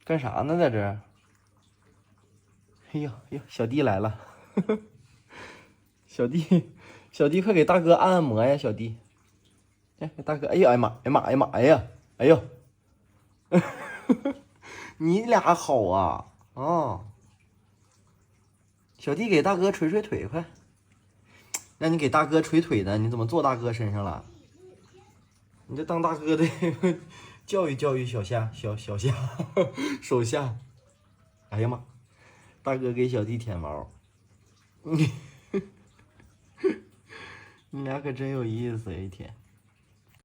干啥呢，在这儿？哎呦呦，小弟来了，小弟，快给大哥按按摩呀，小弟。哎，大哥，哎呀，哎呀妈，哎呀妈，哎呀妈，哎呀，哎呦，你俩好啊啊！小弟给大哥捶捶腿，快！让你给大哥捶腿呢，你怎么坐大哥身上了？你这当大哥的教育教育小夏，小夏手下。哎呀妈，大哥给小弟舔毛，你俩可真有意思呀，一天。